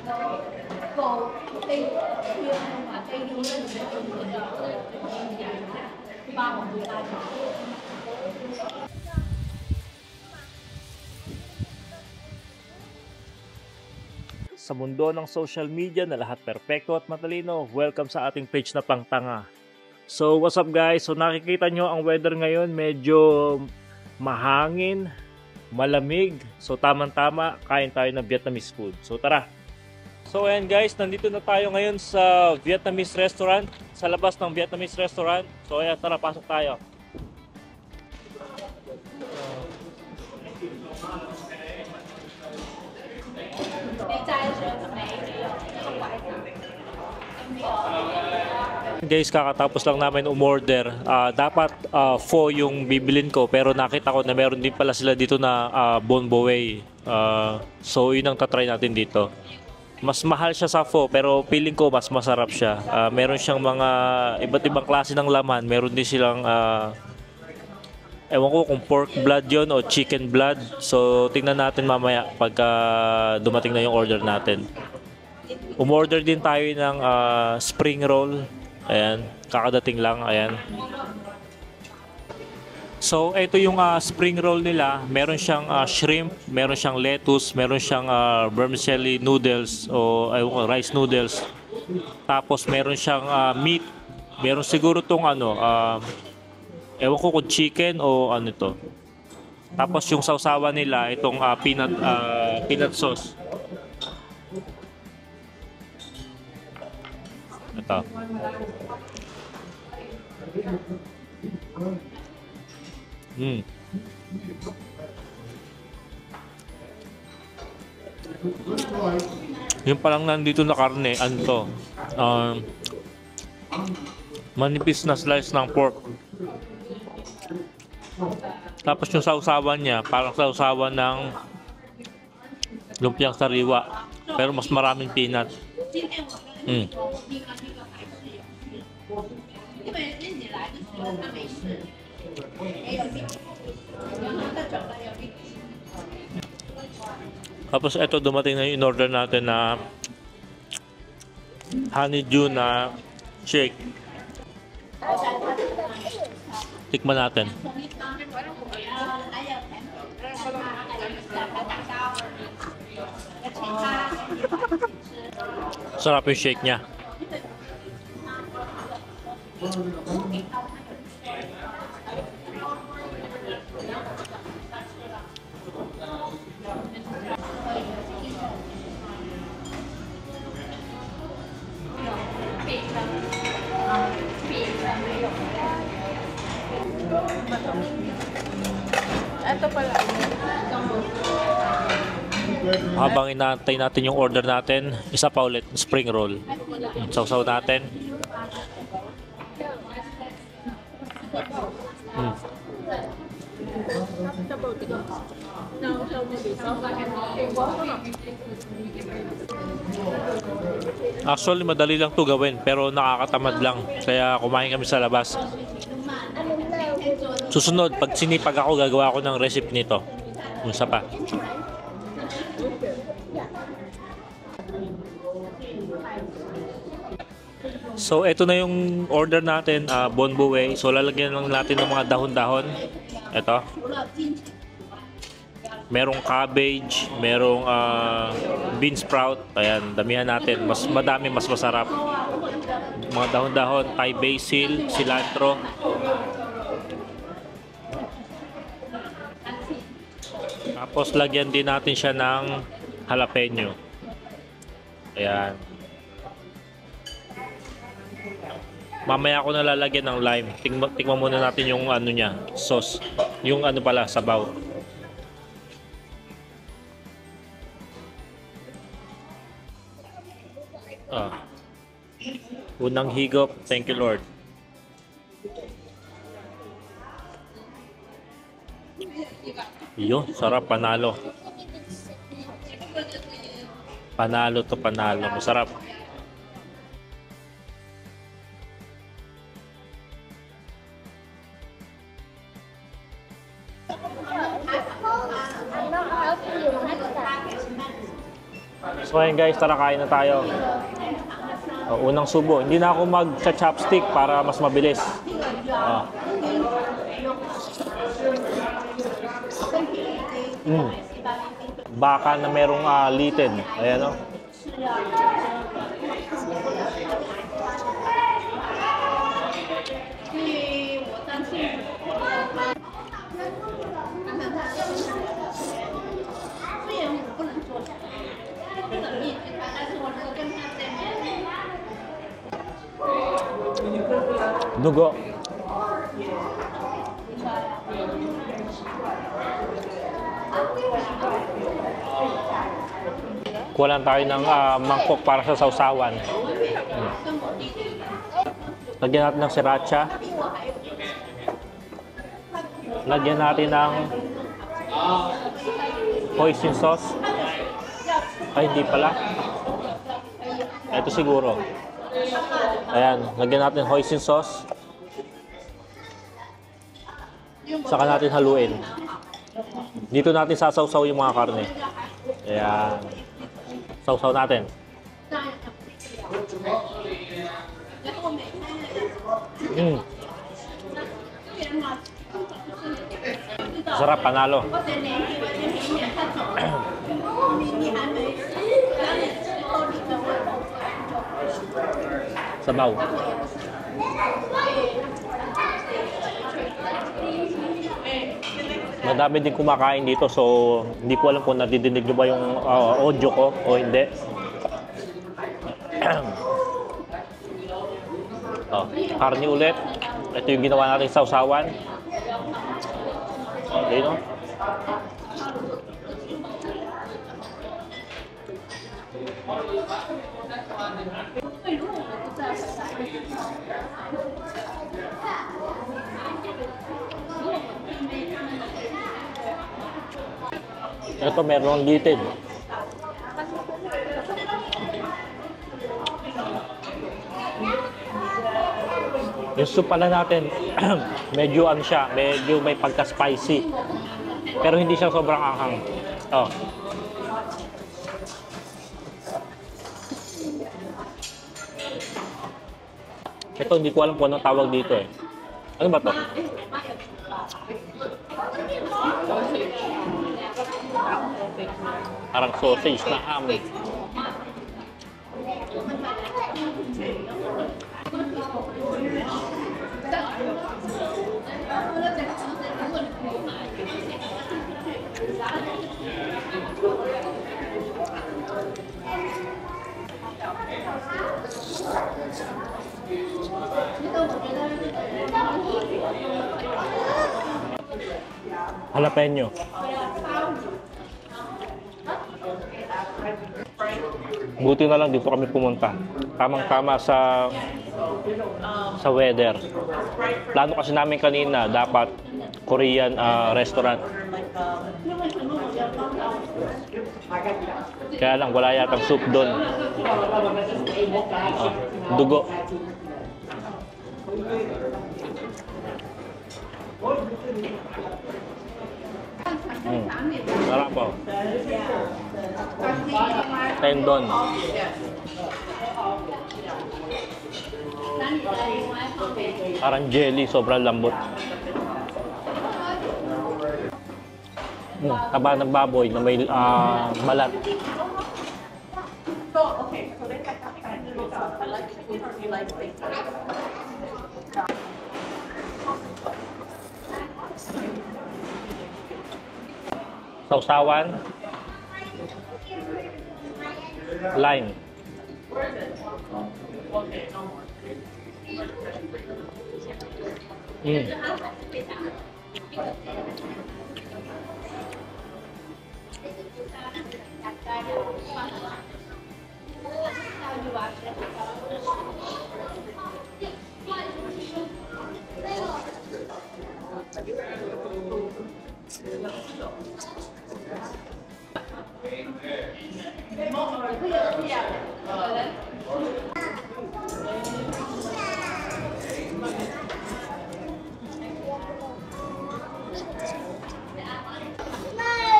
Cô đi khuyên mà đi đi lên ba một người ta. Sa mundo ng social media na lahat perpekto at matalino, welcome sa ating page na Pangtanga. So what's up guys? So nakikita nyo ang weather ngayon, medyo mahangin, malamig. So tamang-tama, kain tayo ng Vietnamese food. So tara! So ayan guys, nandito na tayo ngayon sa Vietnamese restaurant, sa labas ng Vietnamese restaurant. So ayan, tara, pasok tayo. Guys, kakatapos lang namin umorder. Dapat pho yung bibilin ko, pero nakita ko na meron din pala sila dito na Bon Boy. So yun ang tatry natin dito. Mas mahal siya sa pho, pero feeling ko mas masarap siya. Meron siyang mga iba't ibang klase ng laman. Meron din silang ewan ko kung pork blood yon o chicken blood. So tingnan natin mamaya pagka dumating na yung order natin. Umorder din tayo ng spring roll. Ayan, kakadating lang. Ayan. So ito yung spring roll nila. Meron siyang shrimp, meron siyang lettuce, meron siyang vermicelli noodles o rice noodles. Tapos meron siyang meat. Meron siguro tong ewan ko kung chicken o ano ito. Tapos yung sausawan nila, itong peanut sauce. Ito. Yung palang nandito na karne, ano to? Manipis na slice ng pork. Tapos yung sausawan niya, parang sausawan ng lumpiang sariwa, pero mas maraming peanut. Tapos ito, dumating na yung in-order natin na honeydew na shake. Tikman natin. Sarap yung shake niya. Ito pala. Habang inaantay natin yung order natin, isa pa ulit, spring roll. Sausaw natin. Actually, madali lang to gawin, pero nakakatamad lang. Kaya kumain kami sa labas. Susunod, pag sinipag ako, gagawa ako ng recipe nito. Yung isa pa. So, ito na yung order natin, Bon Boy. So, lalagyan lang natin ng mga dahon-dahon. Ito. Merong cabbage, merong bean sprout. Ayan, damihan natin. Mas madami, mas masarap. Mga dahon-dahon, Thai basil, cilantro. Tapos, lagyan din natin siya ng jalapeno. Ayan. Mamaya ako nalalagyan ng lime. Tingnan muna natin yung ano niya, sauce. Yung ano pala, sabaw. Unang higop, thank you Lord. Yun, sarap, panalo. Panalo to, panalo. Masarap. So So ayun guys, tara kain na tayo. Unang subo. Hindi na ako mag-chopstick para mas mabilis. Baka na merong litid. Ayan o. Dugo. Kuha lang tayo ng mangkok para sa sausawan. Lagyan natin ng sriracha. Lagyan natin ng hoisin sauce. Ay, hindi pala. Ito siguro. Ayan, lagyan natin hoisin sauce. Saka natin haluin. Dito natin sasawsaw yung mga karne. Ayan. Sausaw natin. Sarap, panalo. Sabaw. Madami din kumakain dito, so hindi ko alam kung nadidinig nyo ba yung audio ko o hindi. Karne ulit. Ito yung ginawa natin sausawan. Okay, no? Ito merong litid. Yung soup pala natin, medyo ano siya, medyo may pagka-spicy. Pero hindi siya sobrang anghang. Oh. Ito, hindi ko alam kung anong tawag dito eh. Ano ba to? Parang sausage na ham. Jalapeno. Buti na lang dito kami pumunta. Tamang-tama sa weather. Plano kasi namin kanina, dapat Korean restaurant. Kaya lang, wala yatang soup doon. Dugo. Sarap po. Tendon. Parang jelly, sobrang lambot. Taba ng baboy na may balat. Sausawan. Lime.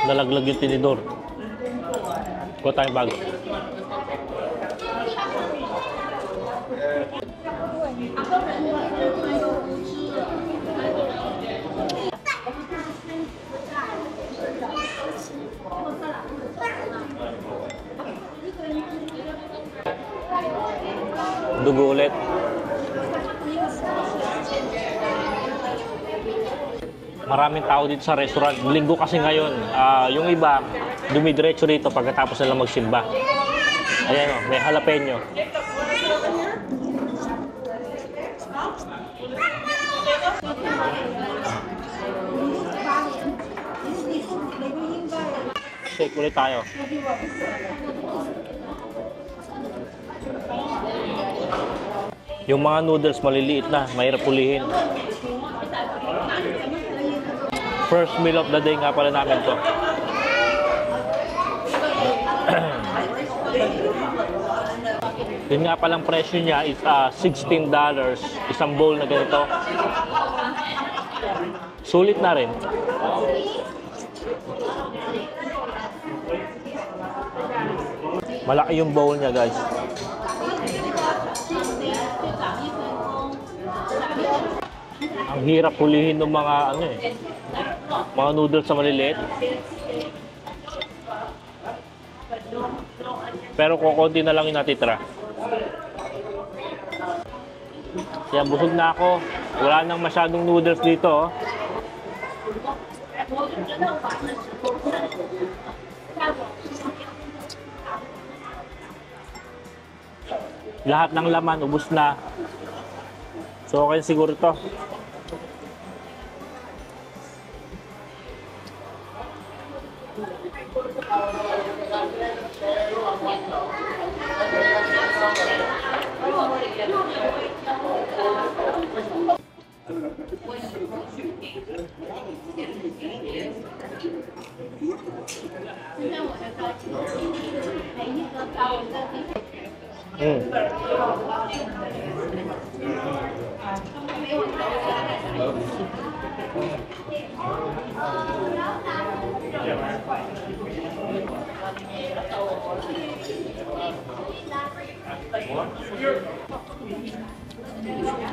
Nalaglag yung tinidor. Kuha tayong bag. Dugo ulit. Maraming tao dito sa restaurant. Linggo kasi ngayon. Yung iba, dumidiretso rito pagkatapos nila magsimba. Ayan o, may jalapeno. Shake ulit tayo. Yung mga noodles maliliit na, mahirap pulihin. First meal of the day nga pala namin to. Yun nga palang presyo niya is $16. Isang bowl na ganito. Sulit na rin. Malaki yung bowl niya, guys. Ang hirap hulihin ng mga mga noodles sa maliliit. Pero kukunti na lang yung natitira. Kaya busog na ako. Wala nang masyadong noodles dito. Oh. Lahat ng laman ubos na. So okay siguro to.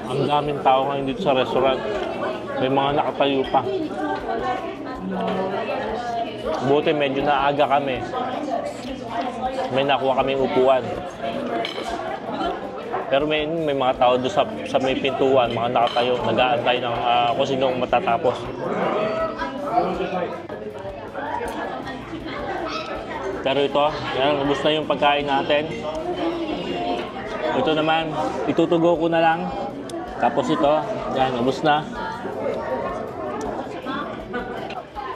Ang daming tao ngayon dito sa restaurant. May mga nakatayo pa. Buti medyo naaga kami. May nakuha kaming upuan. Pero may mga tao doon sa may pintuan, mga nakatayo, nag-aantay ng kung sinong matatapos. Pero ito, yan, ubos na yung pagkain natin. Ito naman, itutugo ko na lang. Tapos ito, yan, ubos na.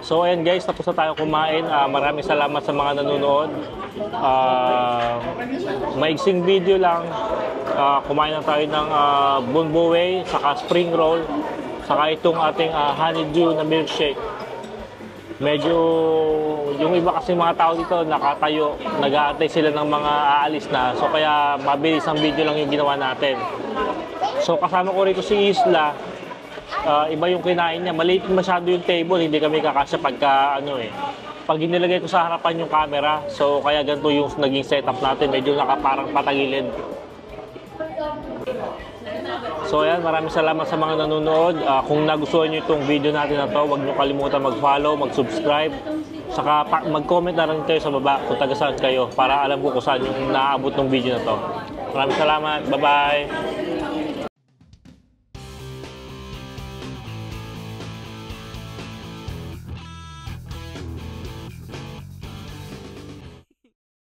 So ayan guys, tapos na tayo kumain. Maraming salamat sa mga nanonood. Maiksing video lang. Kumain na tayo ng bunbuway, saka spring roll, saka itong ating honeydew na milkshake. Medyo, yung iba kasi mga tao dito nakatayo, nag-aantay sila ng mga aalis na. So kaya mabilis ang video lang yung ginawa natin. So kasama ko rito si Isla. Iba yung kinain niya. Maliit masyado yung table, hindi kami kakasya pagka pag inilagay ko sa harapan yung camera. So kaya ganito yung naging setup natin, medyo nakaparang patagilid. So ayan, maraming salamat sa mga nanonood. Kung nagustuhan nyo itong video natin na to, huwag nyo kalimutan mag-follow, mag-subscribe. Saka mag-comment na rin kayo sa baba kung taga saan kayo para alam ko kung saan yung naaabot ng video na to. Maraming salamat. Bye-bye!